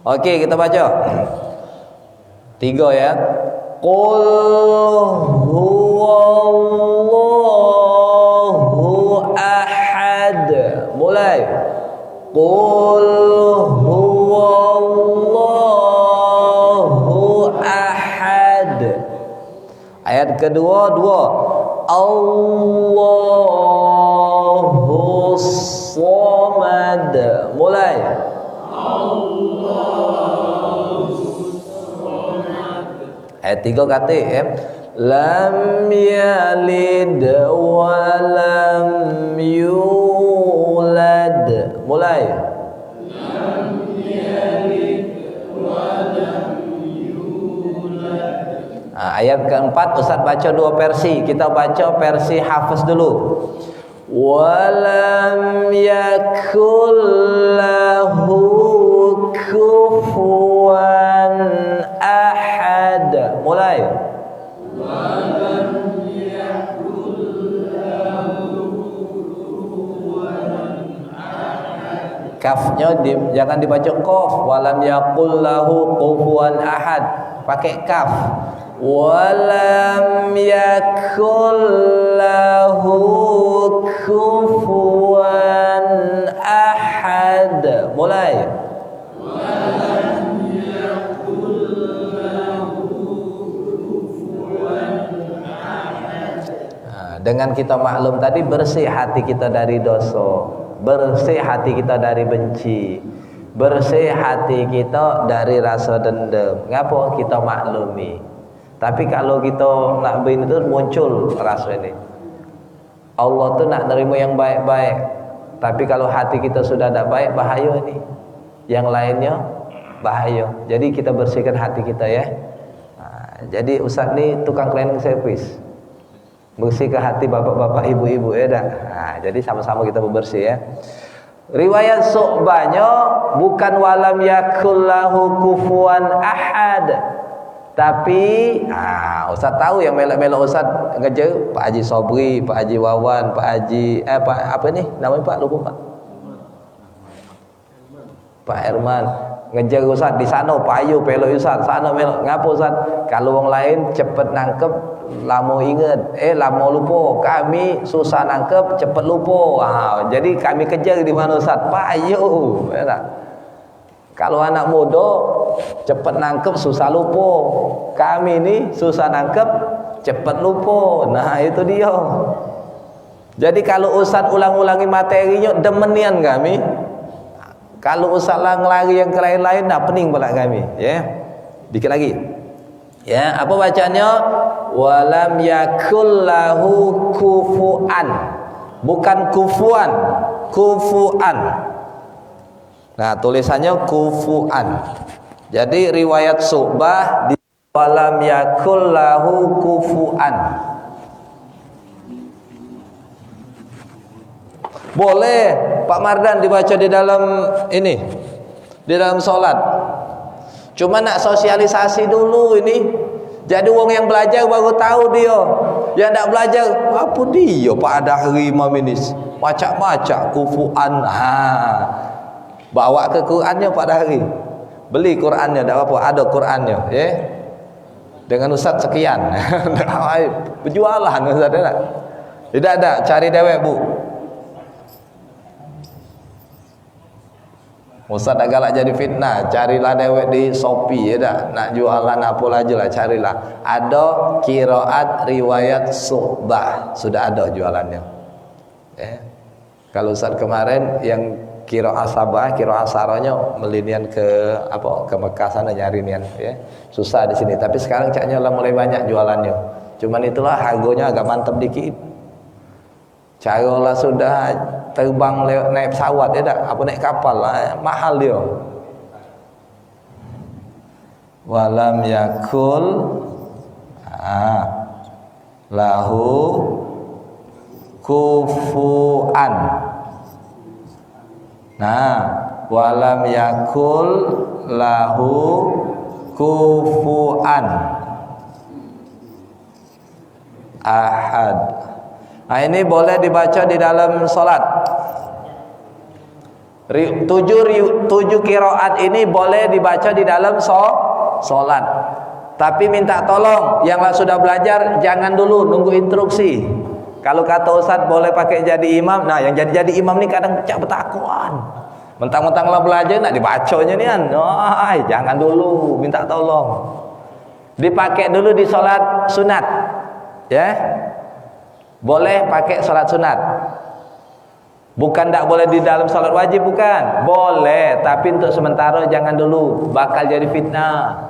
Okey, kita baca. 3 ya. Qul huwallahu ahad. Mulai. Qul huwallahu ahad. Ayat kedua, 2. Allahus samad. Mulai. Ayat 3 kata lam yalid wa lam yulad. Mulai. Lam yalid wa lam yulad. Ayat keempat Ustaz baca 2 versi. Kita baca versi Hafiz dulu. Wa lam yakul lahu kufuwan ahad. Mulai. Walam yakul lahu kufuwan ahad. Kafnya jangan dibaca qaf. Walam yakul lahu kufuwan ahad. Pakai kaf. Walam yakul lahu kufuwan ahad. Mulai. Dengan kita maklum tadi, bersih hati kita dari dosa, bersih hati kita dari benci, bersih hati kita dari rasa dendam. Ngapa kita maklumi? Tapi kalau kita nak begini tu muncul rasa ini. Allah tu nak nerima yang baik-baik. Tapi kalau hati kita sudah tak baik, bahaya ni. Yang lainnya bahaya. Jadi kita bersihkan hati kita ya. Jadi Ustaz ni tukang cleaning service. Bersihkan hati bapak-bapak, ibu-ibu ya dah. Jadi sama-sama kita bersih ya. Riwayat Su'bahnya bukan walam yakul lahu kufuwan ahad. Tapi Ustaz tahu yang melak-melak Ustaz kerja Pak Haji Sobri, Pak Haji Wawan, Pak Haji Pak apa ni namanya Pak, lupa Pak. Pak Herman ngejar Ustaz di sana payu pelok Ustaz, sana melok. Ngapa Ustaz? Kalau orang lain cepat nangkep, lama ingat, lama lupa. Kami susah nangkep, cepat lupa. Jadi kami kejar di mana Ustaz? Payu. Ya tak? Kalau anak muda cepat nangkep, susah lupa. Kami ni susah nangkep, cepat lupa. Nah, itu dia. Jadi kalau Ustaz ulang-ulangi materinya, demenian kami. Kalau Ustaz lari yang ke lain-lain, dah pening pula kami. Ya. Dikit lagi. Ya, apa bacaannya? Walam yakul lahu kufuan. Bukan kufuan, kufuan. Nah, tulisannya kufuan. Jadi riwayat Su'bah di walam yakul lahu kufuan. Boleh Pak Mardan dibaca di dalam ini, di dalam sholat. Cuma nak sosialisasi dulu ini. Jadi orang yang belajar baru tahu dia. Yang tak belajar, apa dia Pak Adahri Maminis? Macak-macak kufuan. Bawa ke Qurannya Pak Dahri. Beli Qurannya, tak apa-apa, ada Qurannya, ya. Dengan Ustaz sekian. Berjualan Ustaz tak? Tidak ada, cari dewek Bu. Ustaz dah galak jadi fitnah, carilah dewek di Shopee ya dah, nak jualan apa aja lah, carilah. Ada qiraat riwayat Syu'bah, sudah ada jualannya. Kalau Ustaz kemarin yang qiraat Sabah, qiraat Saranya melinian ke apa? Ke Mekah sana nyari nian ya. Susah di sini, tapi sekarang caknya lah mulai banyak jualannya. Cuman itulah harganya agak mantap dikit. Caralah sudah terbang naik pesawat ya tak? Apa naik kapal lah, mahal dia. Walam yakul lahu kufuan. Nah, walam yakul lahu kufuan ahad. Nah, ini boleh dibaca di dalam solat. 7 qiraat ini boleh dibaca di dalam solat. Tapi minta tolong yang sudah belajar jangan dulu nunggu instruksi. Kalau kata Ustaz boleh pakai jadi imam. Nah, yang jadi imam ni kadang pecah betakuan. Mentang-mentang lah belajar nak dibacanya ni kan. Oh, jangan dulu, minta tolong. Dipakai dulu di solat sunat. Ya. Boleh pakai salat sunat. Bukan tak boleh di dalam salat wajib, bukan. Boleh, tapi untuk sementara jangan dulu, bakal jadi fitnah.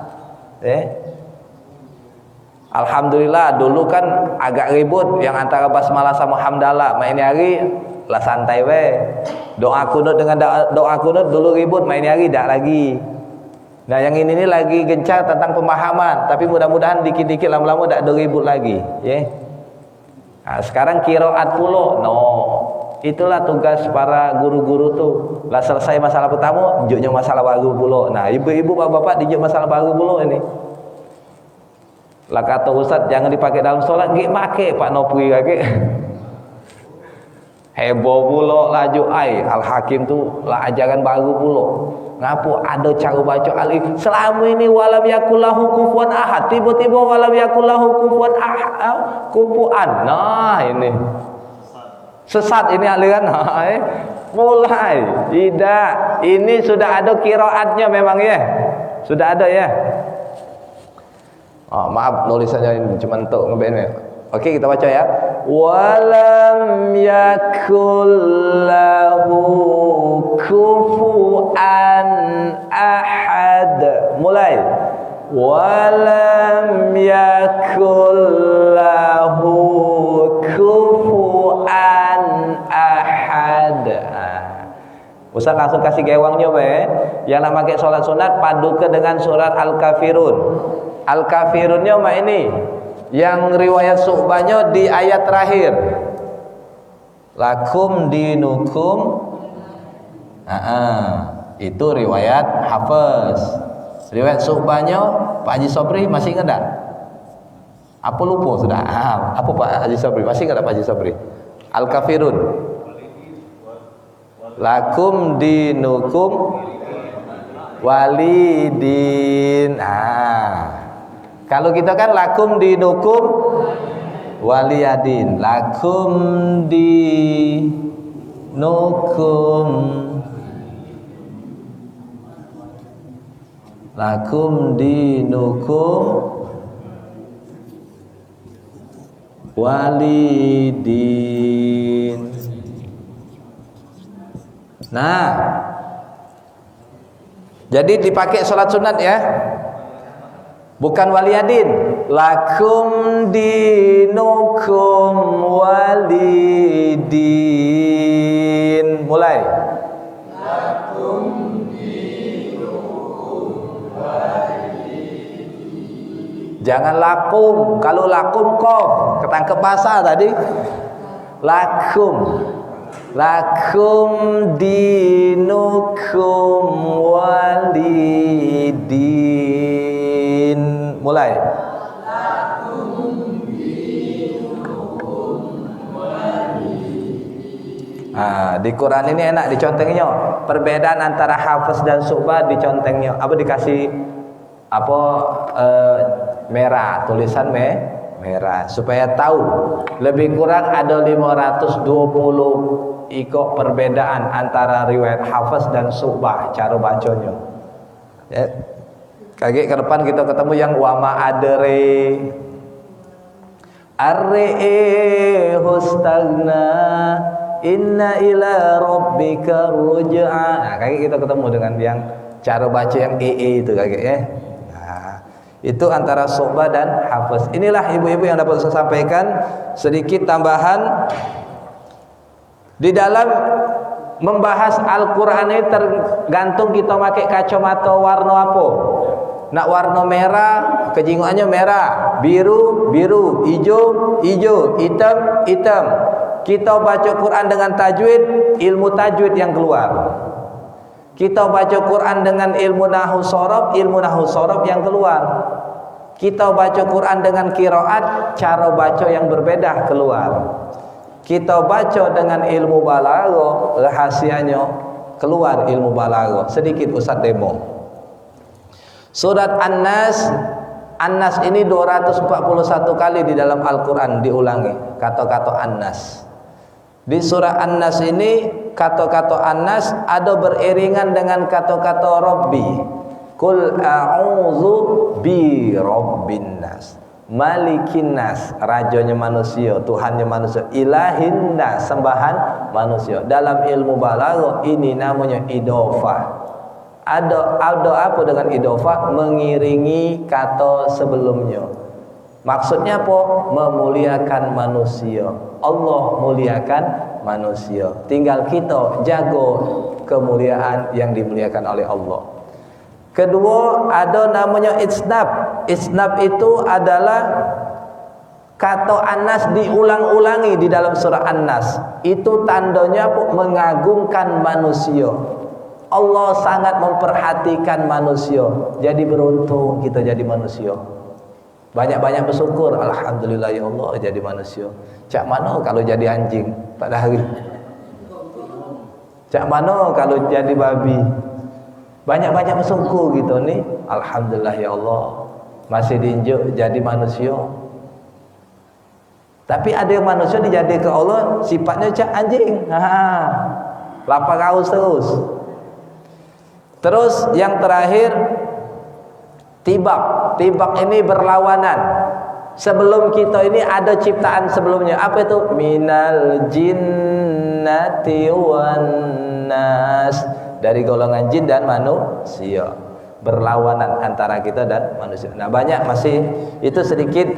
Alhamdulillah dulu kan agak ribut yang antara basmalah sama hamdalah. Main hari lah santai we. Doa kunut dengan doa kunut dulu ribut, main hari tak lagi. Nah, yang ini lagi gencar tentang pemahaman, tapi mudah-mudahan dikit-dikit lama-lama tak ada ribut lagi, ya. Nah, sekarang qiraat pula. No. Itulah tugas para guru-guru tuh. Lah selesai masalah pertama, tunjuknya masalah baru pula. Nah, ibu-ibu bapak-bapak tunjuk masalah baru pula ini. Lah kata Ustaz jangan dipakai dalam solat, nggih make Pak Nopri lagi. Heboh pula laju Al-Hakim tu lah ajaran baru pula. Ngapo ada cara baca alif selama ini walam yakullahu kufuwan ahad, tiba-tiba walam yakullahu kufuwan ahad kufuan. Nah, ini sesat ini aliran. Mulai tidak, ini sudah ada qiraatnya memang ya, sudah ada ya. Maaf nulisannya ini cuma untuk ngeband ya. Oke, kita baca ya. Walam yakul lahu kufuwan ahad. Mulai. Walam yakul lahu kufuwan ahad. Ustaz langsung kasih gewangnya be. Yang nak pakai solat sunat padukan dengan surat Al-Kafirun. Al-Kafirunnya mak ini. Yang riwayat Syu'bahnya di ayat terakhir. Lakum dinukum. Itu riwayat Hafiz. Riwayat Syu'bahnya Pak Haji Sobri masih ingat tak? Apa lupa sudah? Apa Pak Haji Sobri? Masih ingat tak Pak Haji Sobri? Al-Kafirun. Lakum dinukum walidin. Kalau kita kan lakum dinukum waliyadin. Lakum dinukum. Lakum dinukum walidin. Nah, jadi dipakai sholat sunat ya. Bukan waliyadin. Lakum dinukum walidin. Mulai. Lakum dinukum walidin. Jangan lakum. Kalau lakum kof, ketangkep bahasa tadi. Lakum. Lakum dinukum walidin. Mulai. Di Quran ini enak dicontengnya. Perbedaan antara Hafiz dan Syu'bah dicontengnya. Apa dikasih merah, tulisan merah supaya tahu. Lebih kurang ada 520 iko perbedaan antara riwayat Hafiz dan Syu'bah cara bacanya. Ya. Kaki ke depan kita ketemu yang wama adere arre hustagna inna ila rabbika ruj'a. Nah, kaki kita ketemu dengan yang cara baca yang itu kaki ya. Nah, itu antara Syu'bah dan Hafiz. Inilah ibu-ibu yang dapat saya sampaikan sedikit tambahan di dalam membahas Al-Qur'an ini tergantung kita pakai kacamata warna apa. Nak warna merah, kejinguannya merah, biru, biru, hijau, hijau, hitam, hitam. Kita baca Quran dengan tajwid, ilmu tajwid yang keluar. Kita baca Quran dengan ilmu nahwu shorof, ilmu nahwu shorof yang keluar. Kita baca Quran dengan qiraat, cara baca yang berbeda keluar. Kita baca dengan ilmu balaghah, rahasianya keluar ilmu balaghah. Sedikit Ustaz demo. Surat An-Nas, An-Nas ini 241 kali di dalam Al-Quran diulangi kata-kata An-Nas. Di surah An-Nas ini kata-kata An-Nas ada beriringan dengan kata-kata Rabbi. Qul a'udzu bi rabbin nas, malikin nas, rajanya manusia, Tuhannya manusia, ilahin nas, sembahan manusia. Dalam ilmu balaghah ini namanya idhofah. Ada apa dengan idhofah? Mengiringi kata sebelumnya. Maksudnya apa? Memuliakan manusia. Allah muliakan manusia. Tinggal kita jaga kemuliaan yang dimuliakan oleh Allah. Kedua, ada namanya isnab. Isnab itu adalah kata An-Nas diulang-ulangi di dalam surah An-Nas. Itu tandanya apa? Mengagungkan manusia. Allah sangat memperhatikan manusia. Jadi beruntung kita jadi manusia. Banyak-banyak bersyukur, alhamdulillah ya Allah jadi manusia. Cak mana kalau jadi anjing pada hari? Cak mana kalau jadi babi? Banyak-banyak bersyukur gitu nih. Alhamdulillah ya Allah masih diinjuk jadi manusia. Tapi ada yang manusia dijadikan ke Allah sifatnya cak anjing. Lapar haus terus. Terus yang terakhir tibak. Tibak ini berlawanan. Sebelum kita ini ada ciptaan sebelumnya. Apa itu? Minal jinnati wan nas. Dari golongan jin dan manusia. Berlawanan antara kita dan manusia. Nah banyak masih itu sedikit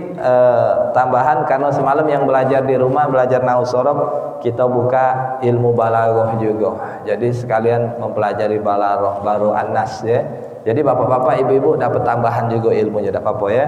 tambahan karena semalam yang belajar di rumah belajar nahwu shorof kita buka ilmu balaghah juga. Jadi sekalian mempelajari balaghah baru An-Nas ya. Jadi bapak-bapak ibu-ibu dapat tambahan juga ilmunya, tidak apa-apa ya.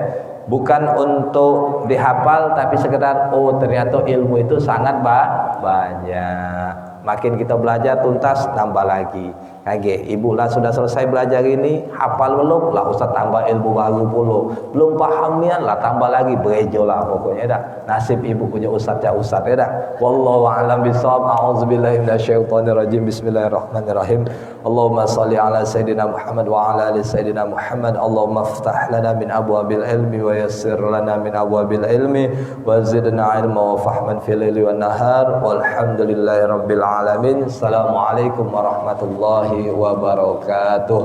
Bukan untuk dihafal tapi sekedar oh ternyata ilmu itu sangat banyak. Makin kita belajar tuntas tambah lagi. Kage, ibu lah sudah selesai belajar ini, hafal belum? Lah Ustaz tambah ilmu baru puluh. Belum pahamian lah tambah lagi, berejo lah pokoknya dah. Nasib ibu punya ustaz ya ustaz ya dah. Wallahu a'lam bishawab. A'udzubillahi minasyaitonir rajim. Bismillahirrahmanirrahim. Allahumma shalli ala sayidina Muhammad wa ala ali sayidina Muhammad. Allahumma iftah lana min abwabil ilmi wa yassir lana min abwabil ilmi wa zidna ilma wa fahman fil laili wan nahar. Walhamdulillahirabbil alamin. Assalamualaikum warahmatullahi wabarakatuh.